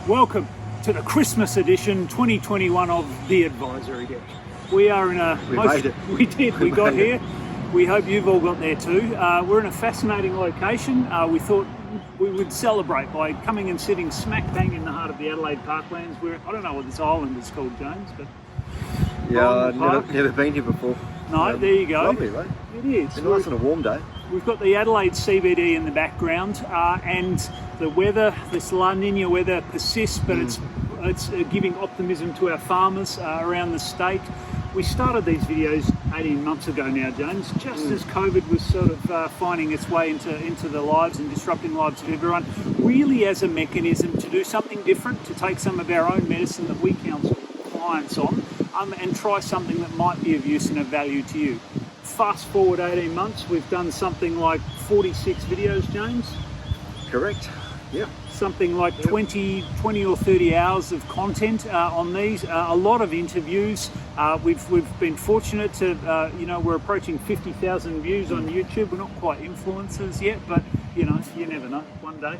Welcome to the Christmas edition 2021 of The Advisory Deck. We are in a... made it. We did, we got here. We hope you've all got there too. We're in a fascinating location. We thought we would celebrate by coming and sitting smack bang in the heart of the Adelaide Parklands. I don't know what this island is called, James, but... Yeah, I've never been here before. No, there you go. Lovely, mate. It is. It's nice on a warm day. We've got the Adelaide CBD in the background, and the weather, this La Nina weather persists, but it's giving optimism to our farmers around the state. We started these videos 18 months ago now, James, just as COVID was sort of finding its way into the lives and disrupting the lives of everyone, really as a mechanism to do something different, to take some of our own medicine that we counsel clients on, and try something that might be of use and of value to you. Fast forward 18 months, we've done something like 46 videos, James? Correct, yeah. Something like 20 or 30 hours of content on these, a lot of interviews. We've been fortunate to, we're approaching 50,000 views on YouTube. We're not quite influencers yet, but you never know, one day.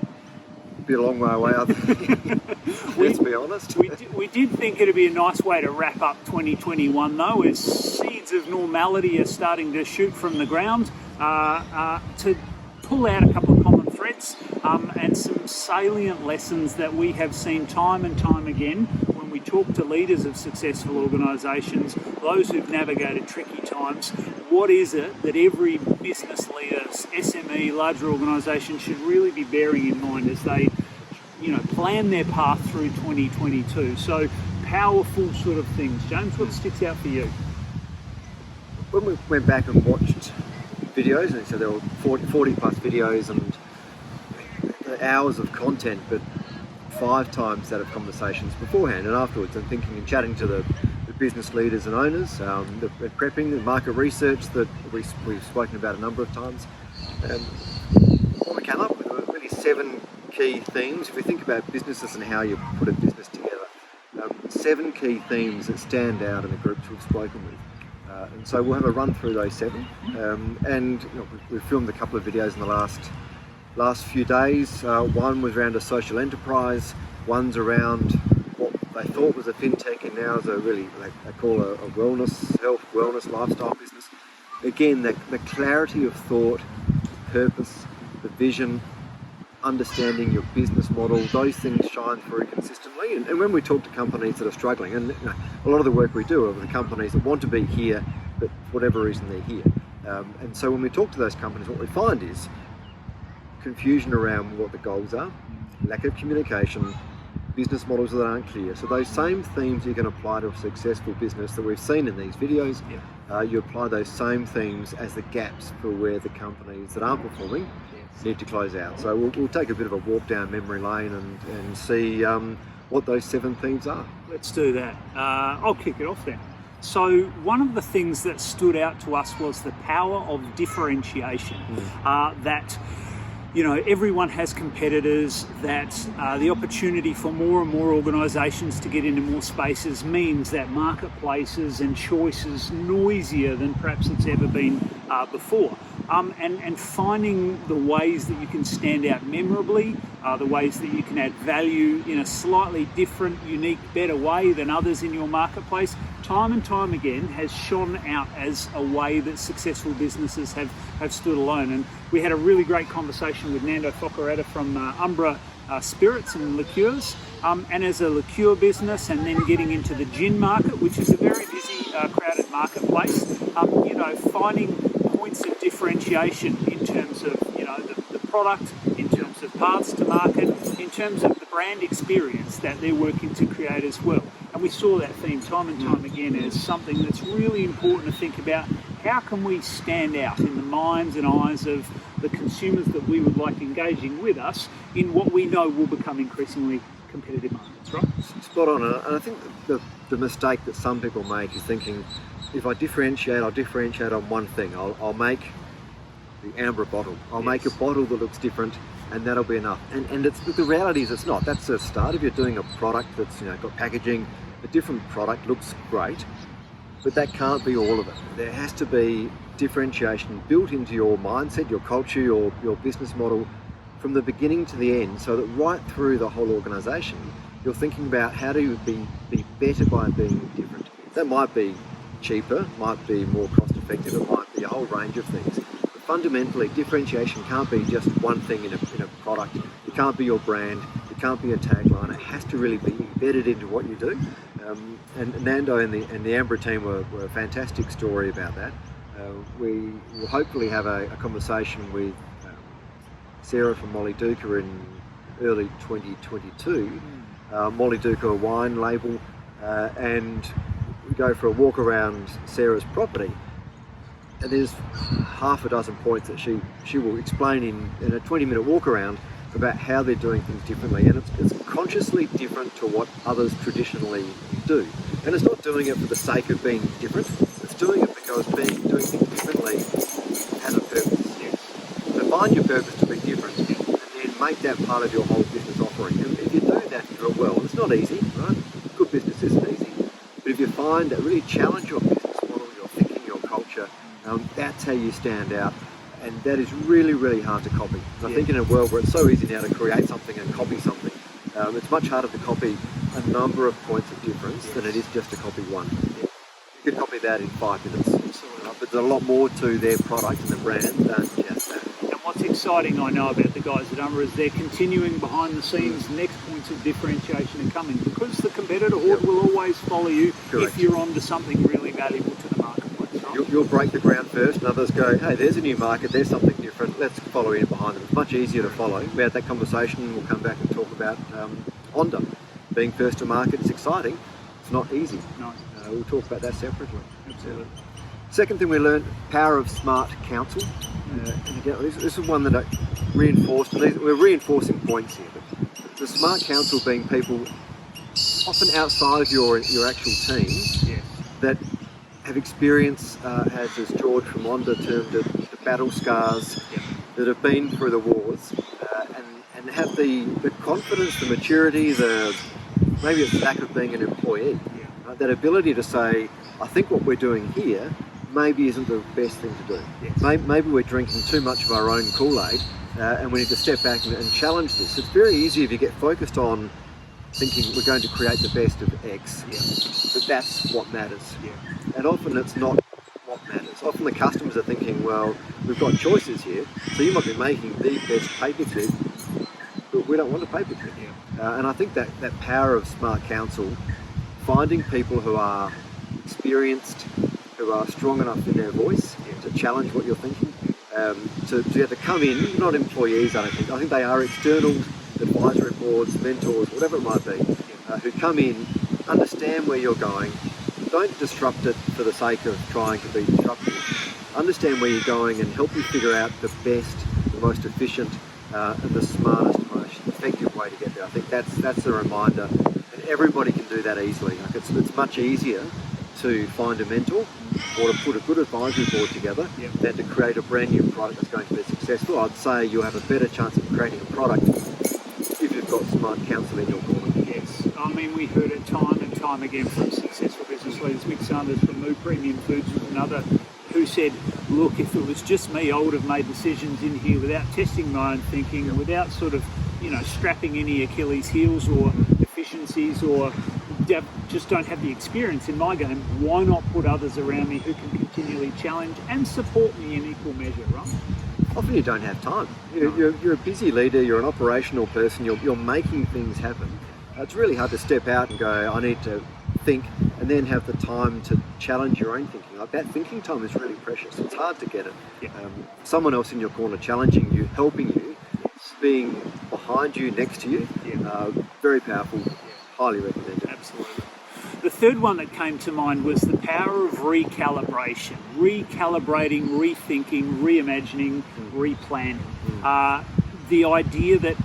Be a long way away, I think. Let's be honest. We did think it'd be a nice way to wrap up 2021 though, as seeds of normality are starting to shoot from the ground, to pull out a couple of common threads and some salient lessons that we have seen time and time again when we talk to leaders of successful organisations, those who've navigated tricky times. What is it that every business leader, SME, larger organisation should really be bearing in mind as they plan their path through 2022? So powerful sort of things. James, what sticks out for you? When we went back and watched videos, and so there were 40 plus videos and hours of content, but 5 times that of conversations beforehand and afterwards, and thinking and chatting to the business leaders and owners, the prepping, the market research that we've spoken about a number of times. What we came up with were really 7 key themes. If we think about businesses and how you put a business together, 7 key themes that stand out in the groups we've spoken with. And so we'll have a run through those 7. We've filmed a couple of videos in the last few days. One was around a social enterprise, one's around what they thought was a fintech and now is they call a wellness, health, wellness, lifestyle business. Again, the clarity of thought, purpose, the vision, understanding your business model, those things shine through consistently. And when we talk to companies that are struggling, and a lot of the work we do are with the companies that want to be here, but for whatever reason they're here. And so when we talk to those companies, what we find is confusion around what the goals are, lack of communication, business models that aren't clear. So those same themes you can apply to a successful business that we've seen in these videos, you apply those same themes as the gaps for where the companies that aren't performing need to close out. So we'll take a bit of a walk down memory lane and see what those 7 themes are. Let's do that. I'll kick it off then. So one of the things that stood out to us was the power of differentiation. That everyone has competitors, that the opportunity for more and more organisations to get into more spaces means that marketplaces and choices noisier than perhaps it's ever been before. And finding the ways that you can stand out memorably, the ways that you can add value in a slightly different, unique, better way than others in your marketplace, time and time again has shone out as a way that successful businesses have stood alone. And we had a really great conversation with Nando Focaretta from Umbra Spirits and Liqueurs. And as a liqueur business, and then getting into the gin market, which is a very busy, crowded marketplace, finding points of differentiation in terms of the product, in terms of paths to market, in terms of the brand experience that they're working to create as well. And we saw that theme time and time again as something that's really important to think about. How can we stand out in the minds and eyes of the consumers that we would like engaging with us in what we know will become increasingly competitive markets, right? Spot on. And I think the mistake that some people make is thinking, if I differentiate, I'll differentiate on one thing. I'll make the amber bottle. I'll make a bottle that looks different, and that'll be enough. And the reality is it's not. That's a start. If you're doing a product that's got packaging, a different product looks great, but that can't be all of it. There has to be differentiation built into your mindset, your culture, your business model from the beginning to the end, so that right through the whole organisation, you're thinking about how do you be better by being different. That might be cheaper, might be more cost effective, it might be a whole range of things. But fundamentally, differentiation can't be just one thing in a product. It can't be your brand, it can't be a tagline. It has to really be embedded into what you do. And Nando and the Ambra team were a fantastic story about that. We will hopefully have a conversation with Sarah from Molly Duca in early 2022. Molly Duca wine label, and we go for a walk around Sarah's property, and there's half a dozen points that she will explain in a 20-minute walk around about how they're doing things differently, and it's consciously different to what others traditionally do. And it's not doing it for the sake of being different, it's doing it because doing things differently has a purpose. Yes. So find your purpose to be different, and then make that part of your whole business offering. And if you do that and do it well, it's not easy, right? Good business isn't easy. But if you find that really challenge your business model, your thinking, your culture, that's how you stand out. And that is really, really hard to copy. I think in a world where it's so easy now to create something and copy something, it's much harder to copy a number of points of difference than it is just to copy one. You could copy that in 5 minutes. But there's a lot more to their product and the brand than just that. And what's exciting, I know, about the guys at Umbra is they're continuing behind the scenes. Next points of differentiation are coming, because the competitor horde will always follow you. Correct. If you're onto something really valuable to the marketplace. Right? You'll break the ground first, and others go, hey, there's a new market, there's something different, let's follow in behind them. It's much easier to follow. We had that conversation, we'll come back and talk about Honda. Being first to market is exciting, it's not easy. Nice. We'll talk about that separately. Absolutely. Second thing we learned, power of smart counsel. And again, this is one that I reinforced, and we're reinforcing points here. But the smart counsel being people often outside of your actual team, Yes. that have experience, as George from Honda termed it, the battle scars, that have been through the wars, and have the confidence, the maturity, maybe it's lack of being an employee, that ability to say, I think what we're doing here maybe isn't the best thing to do. Yes. Maybe we're drinking too much of our own Kool-Aid, and we need to step back and challenge this. It's very easy if you get focused on thinking we're going to create the best of X, but that's what matters. And often it's not what matters. Often the customers are thinking, well, we've got choices here, so you might be making the best paper chip, but we don't want a paper chip. And I think that power of smart counsel, finding people who are experienced, who are strong enough in their voice to challenge what you're thinking, to come in, not employees, I think they are external advisory boards, mentors, whatever it might be, who come in, understand where you're going, don't disrupt it for the sake of trying to be disruptive. Understand where you're going and help you figure out the best, the most efficient, and the smartest, most effective way to get there. I think that's a reminder, and everybody can do that easily. Like it's much easier to find a mentor or to put a good advisory board together than to create a brand new product that's going to be successful. I'd say you'll have a better chance of creating a product if you've got smart counsel in your corner. Yes, I mean, we heard it time and time again from successful business leaders. Mick Sanders from Moo Premium Foods was another who said, look, if it was just me, I would have made decisions in here without testing my own thinking, without sort of, strapping any Achilles heels or efficiencies, or just don't have the experience in my game. Why not put others around me who can continually challenge and support me in equal measure, right? Often you don't have time. You're a busy leader, you're an operational person, you're making things happen. It's really hard to step out and go, I need to think, and then have the time to challenge your own thinking. Like that thinking time is really precious. It's hard to get it. Someone else in your corner challenging you, helping you, being behind you, next to you, very powerful, highly recommended. Absolutely. The third one that came to mind was the power of recalibration, recalibrating, rethinking, reimagining, replanning. The idea that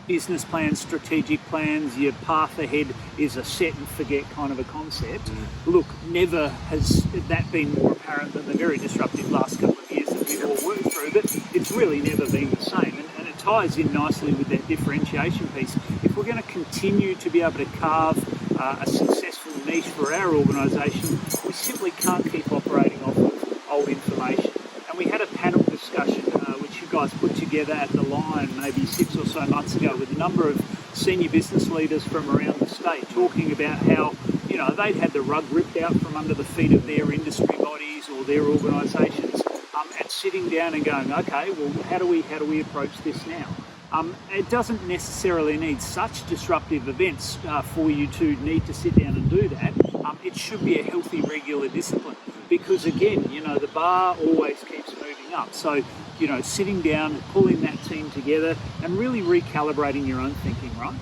business plans, strategic plans, your path ahead is a set and forget kind of a concept. Look, never has that been more apparent than the very disruptive last couple of years that we've all worked through, but it's really never been the same. And it ties in nicely with that differentiation piece. If we're going to continue to be able to carve a successful niche for our organisation, we simply can't keep operating off of old information. And we had a panel discussion, which you guys put together at the Lion maybe 6 or so months ago with a number of senior business leaders from around the state talking about how, you know, they'd had the rug ripped out from under the feet of their industry bodies or their organisations, and sitting down and going, okay, well, how do we approach this now? It doesn't necessarily need such disruptive events for you to need to sit down and do that. It should be a healthy, regular discipline because, again, you know, the bar always keeps moving up. So, you know, sitting down, pulling that team together and really recalibrating your own thinking, right?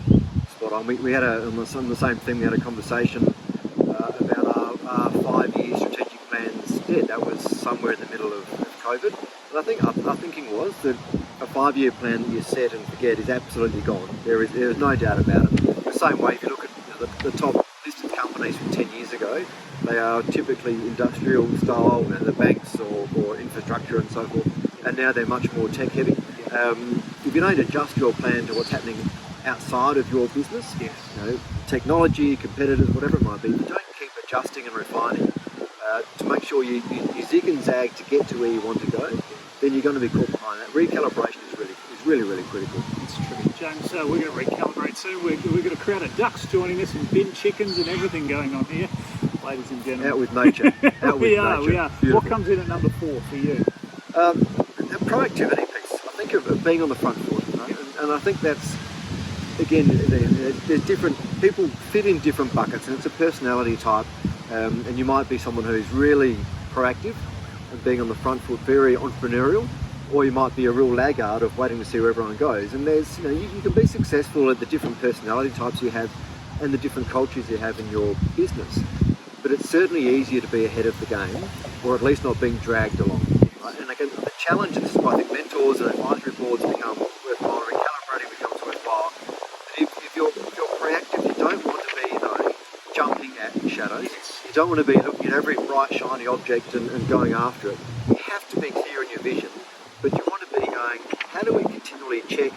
Spot on. We had on the same thing, we had a conversation about our 5-year strategic plans. Yeah, that was somewhere in the middle of COVID. And I think our thinking was that a 5-year plan that you set and forget is absolutely gone. There is no doubt about it. The same way, if you look at the top listed companies from 10 years ago, they are typically industrial style, you know, the banks or infrastructure and so forth, and now they're much more tech heavy. If you don't adjust your plan to what's happening outside of your business, you know, technology, competitors, whatever it might be, if you don't keep adjusting and refining to make sure you zig and zag to get to where you want to go, then you're going to be caught behind that. Recalibration is really critical. It's true. James, we're going to recalibrate soon. We're going to crowd of ducks joining us and bin chickens and everything going on here, ladies and gentlemen. Out with nature. We are. Beautiful. What comes in at number 4 for you? The proactivity piece. I think of being on the front foot, you know? And I think that's, again, there's different people fit in different buckets, and it's a personality type. And you might be someone who's really proactive and being on the front foot, very entrepreneurial, or you might be a real laggard of waiting to see where everyone goes. And there's, you know, you can be successful at the different personality types you have and the different cultures you have in your business. But it's certainly easier to be ahead of the game, or at least not being dragged along. Right? And again, the challenge, and this is why I think mentors and advisory boards become worthwhile, recalibrating becomes worthwhile. If you're proactive, you don't want to be, though, jumping at shadows. You don't want to be looking at every bright, shiny object and going after it. You have to be clear in your vision, but you want to be going, how do we continually check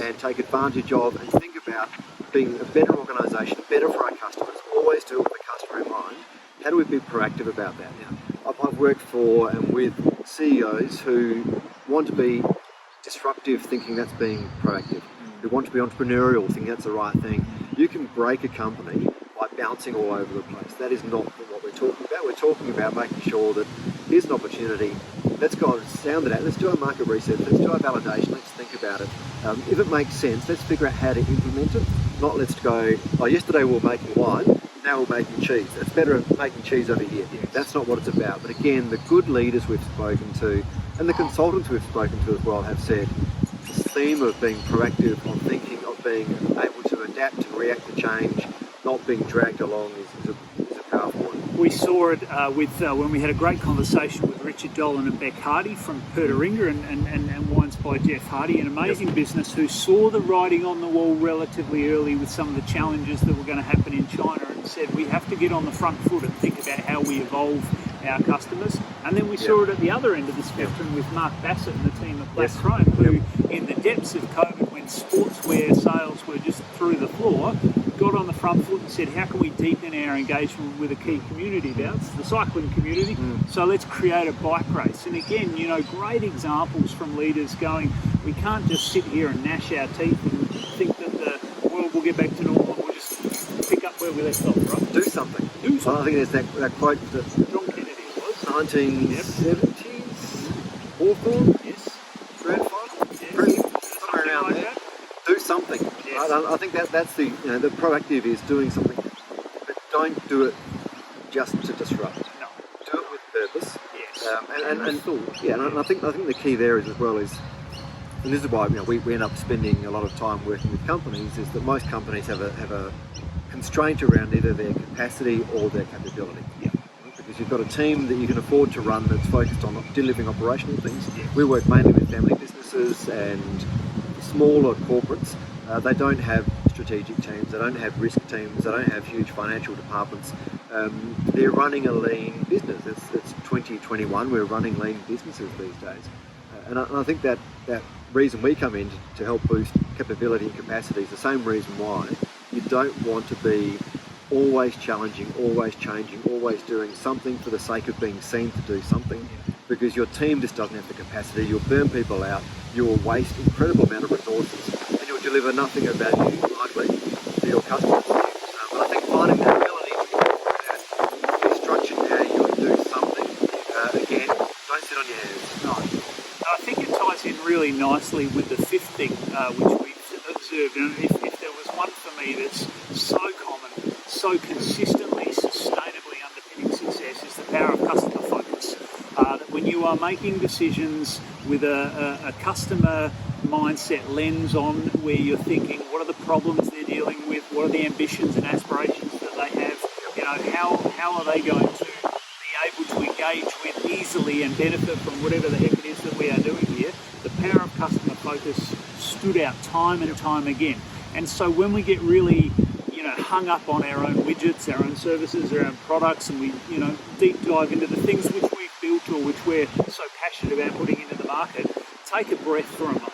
and take advantage of and think about being a better organisation, better for our customers, always do it with the customer in mind. How do we be proactive about that? Now, I've worked for and with CEOs who want to be disruptive, thinking that's being proactive, who want to be entrepreneurial, thinking that's the right thing. You can break a company by bouncing all over the place. That is not what we're talking about. We're talking about making sure that here's an opportunity, let's go and sound it out, let's do our market research, let's do our validation, let's think about it. If it makes sense, let's figure out how to implement it, not let's go, oh, yesterday we were making wine, now we're making cheese. It's better at making cheese over here. That's not what it's about. But again, the good leaders we've spoken to and the consultants we've spoken to as well have said this theme of being proactive, on thinking, of being able to adapt and react to change, not being dragged along is a powerful one. We saw it when we had a great conversation with Richard Dolan and Beck Hardy from Pertaringa and Wines by Jeff Hardy, an amazing business who saw the writing on the wall relatively early with some of the challenges that were going to happen in China and said we have to get on the front foot and think about how we evolve our customers. And then we saw it at the other end of the spectrum with Mark Bassett and the team at Black Chrome, who in the depths of COVID, when sportswear sales were just through the floor, got on the front foot and said, how can we deepen our engagement with a key community now? It's the cycling community. So let's create a bike race. And again, you know, great examples from leaders going, we can't just sit here and gnash our teeth and think that the world will get back to normal. We'll just pick up where we left off, right? Do something. Do something. Well, I think there's that quote that John Kennedy was. 1970s, Hawthorne, Grand Final, somewhere around there. Do something. Yes. Right? I think that's the, you know, the proactive is doing something, but don't do it just to disrupt. No. Do it with purpose. Yes. And I think the key there is as well is, and this is why, you know, we end up spending a lot of time working with companies, is that most companies have a constraint around either their capacity or their capability. Yeah. Because you've got a team that you can afford to run that's focused on delivering operational things. Yeah. We work mainly with family businesses and smaller corporates. They don't have strategic teams, they don't have risk teams, they don't have huge financial departments. They're running a lean business. It's 2021, we're running lean businesses these days. And I think that reason we come in to help boost capability and capacity is the same reason why you don't want to be always challenging, always changing, always doing something for the sake of being seen to do something, because your team just doesn't have the capacity. You'll burn people out, you will waste incredible amount of resources and you'll deliver nothing of value likely to your customers. And I think finding that ability to structure how you do something, again, don't sit on your hands. No. I think it ties in really nicely with the fifth thing, which we've observed. And if there was one for me that's so common, so consistently, sustainably underpinning success, is the power of customer focus. That when you are making decisions with a customer mindset lens on, where you're thinking, what are the problems they're dealing with, what are the ambitions and aspirations that they have, how are they going to be able to engage with easily and benefit from whatever the heck it is that we are doing here. The power of customer focus stood out time and time again. And so when we get really hung up on our own widgets, our own services, our own products, and we deep dive into the things which we've built or which we're so passionate about putting into the market, take a breath for a moment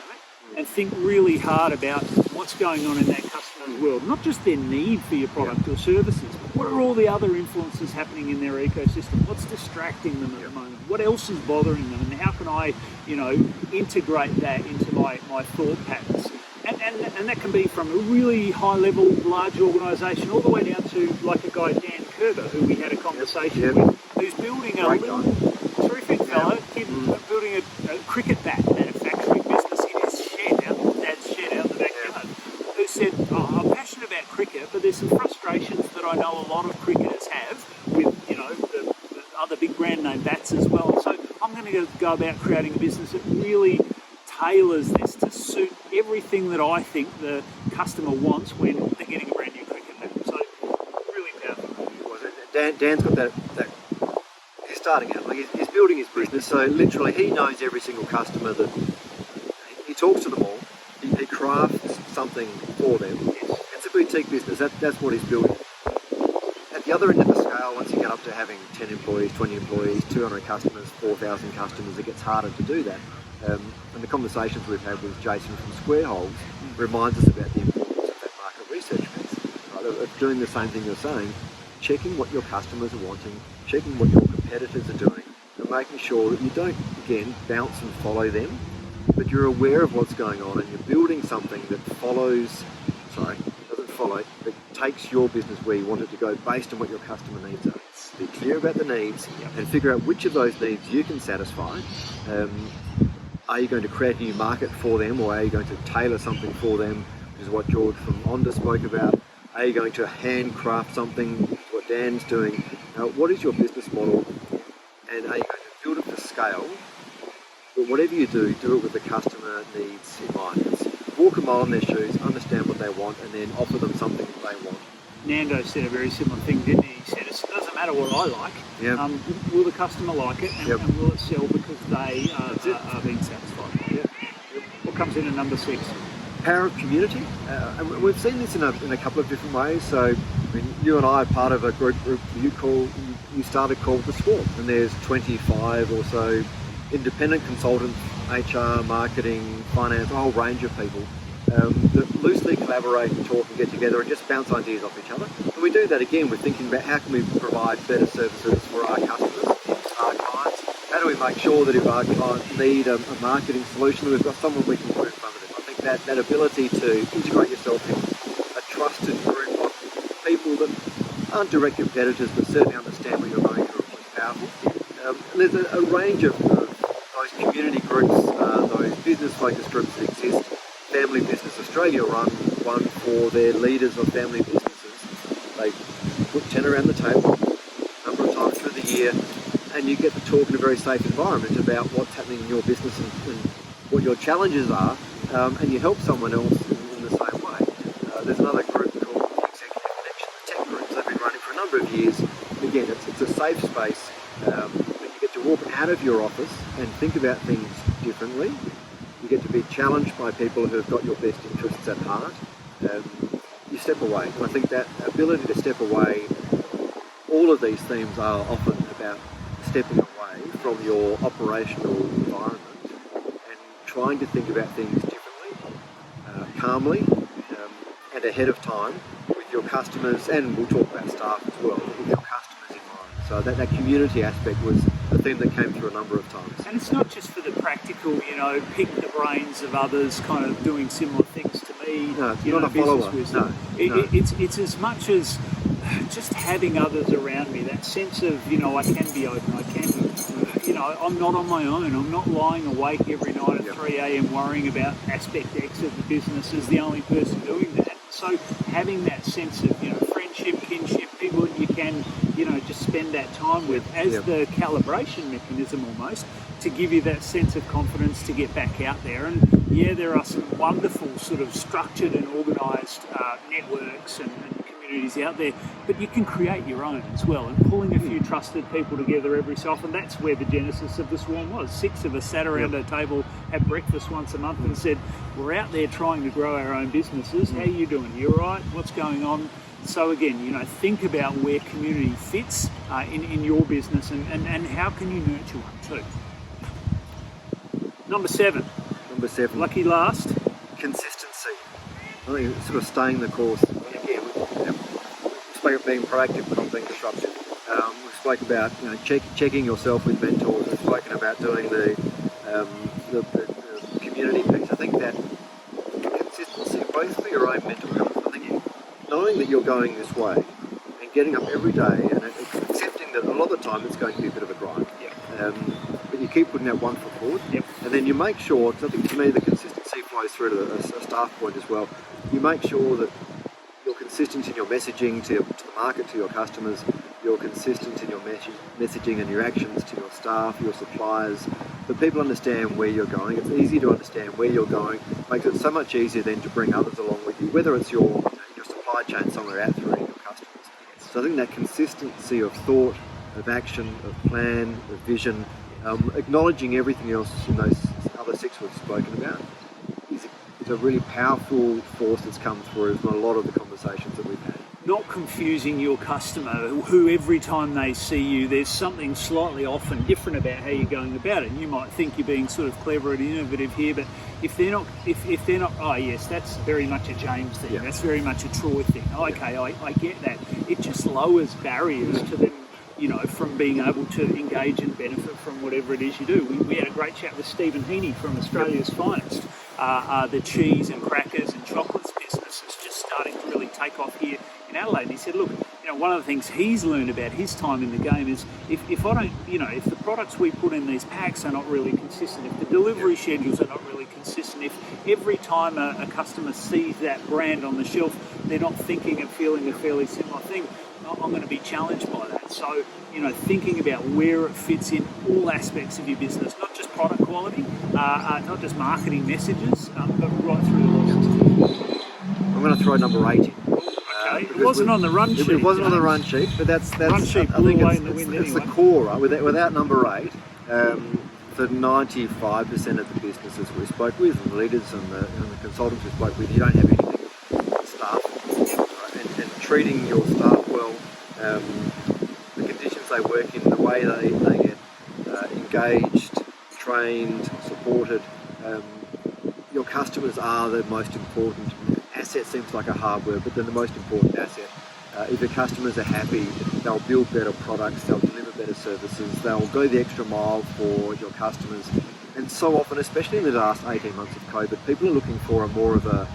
and think really hard about what's going on in that customer's world. Not just their need for your product or services, but what are all the other influences happening in their ecosystem? What's distracting them at the moment? What else is bothering them? And how can I, integrate that into my thought patterns? And that can be from a really high level, large organisation, all the way down to like a guy, Dan Kerber, who we had a conversation with, who's building a little terrific fellow, kid, building a cricket bat manufacturing business in his shed, Dad's shed out in the backyard, who said, I'm passionate about cricket, but there's some frustrations that I know a lot of cricketers have with, the other big brand name bats as well. So I'm going to go about creating a business that really tailors this to suit everything that I think the customer wants when they're getting a brand new cricket bat. So really powerful. Dan's got that he's starting out, like he's building his business, so literally he knows every single customer that he talks to them all, he crafts something for them. Yes. It's a boutique business, that's what he's building. At the other end of the scale, once you get up to having 10 employees, 20 employees, 200 customers, 4,000 customers, it gets harder to do that. And the conversations we've had with Jason from Squareholes reminds us about the importance of that market research piece, right? Of doing the same thing you're saying, checking what your customers are wanting, checking what your competitors are doing, and making sure that you don't, again, bounce and follow them, but you're aware of what's going on and you're building something that doesn't follow, but takes your business where you want it to go based on what your customer needs are. Be clear about the needs and figure out which of those needs you can satisfy. Are you going to create a new market for them, or are you going to tailor something for them, which is what George from Onda spoke about? Are you going to handcraft something, what Dan's doing? What is your business model, and are you going to build it for scale? But whatever you do, do it with the customer needs in mind. It's walk a mile in their shoes, understand what they want, and then offer them something that they want. Nando said a very similar thing, didn't he? He said, it doesn't matter what I like, will the customer like it, and will it sell because they are being satisfied? What comes in at number 6? Power of community. And we've seen this in a couple of different ways. So you and I are part of a group you started called The Swarm, and there's 25 or so independent consultants, HR, marketing, finance, a whole range of people that loosely collaborate and talk and get together and just bounce ideas off each other. And we do that again with thinking about how can we provide better services for our customers, our clients. How do we make sure that if our clients need a marketing solution, that we've got someone we can put in front of them. I think that ability to integrate yourself in a trusted group of people that aren't direct competitors but certainly understand what you're going through is powerful. There's a range of those community groups, those business-focused groups that exist. Family Business Australia run one for their leaders of family businesses. They put 10 around the table a number of times through the year, and you get to talk in a very safe environment about what's happening in your business and what your challenges are, and you help someone else in the same way. There's another group called the Executive Connection, the tech groups. They've been running for a number of years. Again, it's a safe space, but you get to walk out of your office and think about things differently. You get to be challenged by people who have got your best interests at heart. You step away. And I think that ability to step away, all of these themes are often about stepping away from your operational environment and trying to think about things differently, calmly, and ahead of time with your customers, and we'll talk about staff as well, with your customers in mind. So that community aspect was a theme that came through a number of times. And it's not just for the practical, pick the brains of others kind of doing similar things to me. No, it's not a follower. Wisdom. No. It's as much as just having others around me, that sense of, I can be open, I can be, I'm not on my own. I'm not lying awake every night at 3 a.m. worrying about aspect X of the business as the only person doing that. So having that sense of, friendship, kinship, people that you can, just spend that time with as the calibration mechanism almost to give you that sense of confidence to get back out there. And there are some wonderful sort of structured and organised networks and communities out there, but you can create your own as well, and pulling a few trusted people together every so often. That's where the genesis of the Swarm was. 6 of us sat around a table, had breakfast once a month and said, we're out there trying to grow our own businesses. How are you doing? You all right? What's going on? So again, think about where community fits in your business and how can you nurture one too. Number 7. Lucky last. Consistency. I think it's sort of staying the course. Again, we spoke about being proactive but not being disruptive. We spoke about checking yourself with mentors. We've spoken about doing the community piece. I think that consistency, both for your own mental health, I think knowing that you're going this way and getting up every day and accepting that a lot of the time it's going to be a bit of a grind. But you keep putting that one foot forward, and then you make sure, because I think to me the consistency flows through to a staff point as well. You make sure that you're consistent in your messaging to the market, to your customers. You're consistent in your messaging and your actions to your staff, your suppliers. That people understand where you're going. It's easy to understand where you're going. It makes it so much easier then to bring others along with you, whether it's your supply chain somewhere out through your customers. So I think that consistency of thought, of action, of plan, of vision, acknowledging everything else in those other 6 we've spoken about is a really powerful force that's come through from a lot of the conversations that we've had. Not confusing your customer, who every time they see you, there's something slightly off and different about how you're going about it. And you might think you're being sort of clever and innovative here, but if they're not, oh yes, that's very much a James thing. That's very much a Troy thing. Okay, I get that. It just lowers barriers to them, from being able to engage and benefit from whatever it is you do. We had a great chat with Stephen Heaney from Australia's Finest. The cheese and crackers and chocolates business is just starting to really take off here in Adelaide. And he said, look, one of the things he's learned about his time in the game is if I don't, if the products we put in these packs are not really consistent, if the delivery schedules are not really consistent, if every time a customer sees that brand on the shelf, they're not thinking and feeling a fairly similar thing, I'm going to be challenged by that. So, thinking about where it fits in all aspects of your business, not just product quality, not just marketing messages, but right through the list. I'm going to throw number 8 in. Okay, it wasn't on the run sheet. It wasn't on the run sheet, but that's run sheet blew away in the wind anyway. It's the core, right? Without number 8, for 95% of the businesses we spoke with, and the leaders and the consultants we spoke with, you don't have anything of staff, right? And treating your staff well, the conditions they work in, the way they get engaged, trained, supported. Your customers are the most important asset. Seems like a hard word, but they're the most important asset. If your customers are happy, they'll build better products, they'll deliver better services, they'll go the extra mile for your customers. And so often, especially in the last 18 months of COVID, people are looking for more of a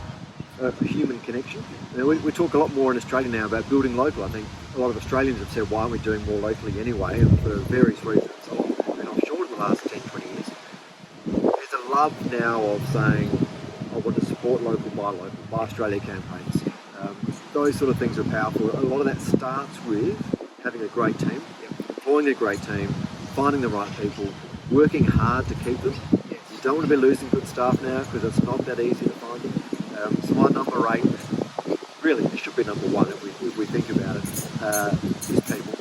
human connection. We talk a lot more in Australia now about building local. I think a lot of Australians have said, why aren't we doing more locally anyway? And for various reasons. A lot have been offshore in the last 10, 20 years. There's a love now of saying, I want to support local, buy Australia campaigns. Those sort of things are powerful. A lot of that starts with having a great team, employing a great team, finding the right people, working hard to keep them. You don't want to be losing good staff now because it's not that easy to find them. So my number 8, really it should be number 1 if we think about it, is people.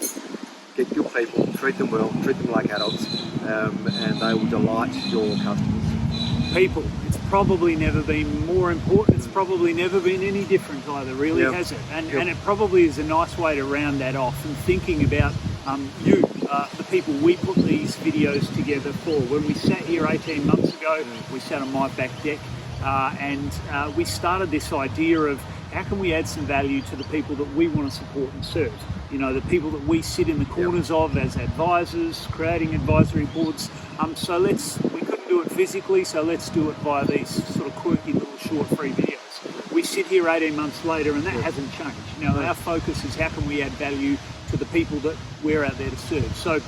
Get good people, treat them well, treat them like adults, and they will delight your customers. People. It's probably never been more important. It's probably never been any different either, really, has it? And it probably is a nice way to round that off and thinking about the people we put these videos together for. When we sat here 18 months ago, we sat on my back deck and we started this idea of how can we add some value to the people that we want to support and serve? You know, the people that we sit in the corners of as advisors, creating advisory boards. So we couldn't do it physically, so let's do it via these sort of quirky little short free videos. We sit here 18 months later and that hasn't changed. Now, our focus is how can we add value to the people that we're out there to serve. So,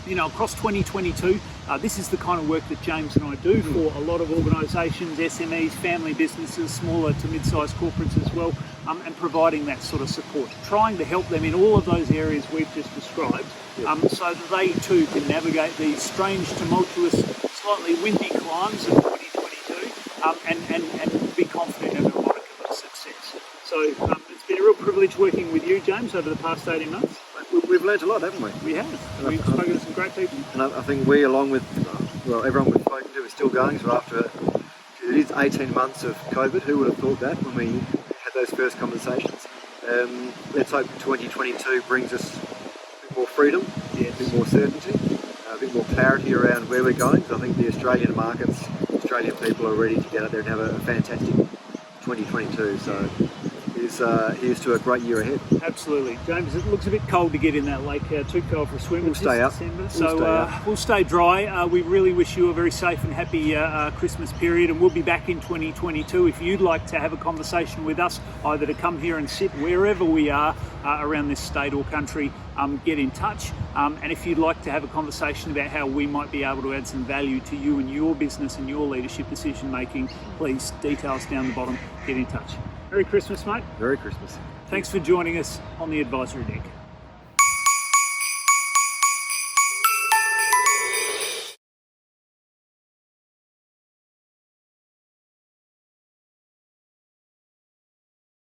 you know, across 2022, this is the kind of work that James and I do for a lot of organisations, SMEs, family businesses, smaller to mid-sized corporates as well, and providing that sort of support, trying to help them in all of those areas we've just described, so that they too can navigate these strange, tumultuous, slightly windy climes of 2022 and be confident in a modicum of success. So it's been a real privilege working with you, James, over the past 18 months. We've learnt a lot, haven't we? We have. We've spoken to some great people. And I think we, along with everyone we've spoken to, is still going. So after it is 18 months of COVID, who would have thought that when we had those first conversations? Let's hope 2022 brings us a bit more freedom, a bit more certainty, a bit more clarity around where we're going. So I think the Australian markets, Australian people are ready to get out there and have a fantastic 2022. So here's to a great year ahead. Absolutely. James, it looks a bit cold to get in that lake, too cold for a swim. We'll stay up. We'll stay dry. We really wish you a very safe and happy Christmas period, and we'll be back in 2022. If you'd like to have a conversation with us, either to come here and sit wherever we are around this state or country, get in touch. And if you'd like to have a conversation about how we might be able to add some value to you and your business and your leadership decision making, please, details down the bottom, get in touch. Merry Christmas, mate. Merry Christmas. Thanks for joining us on the Advisory Deck.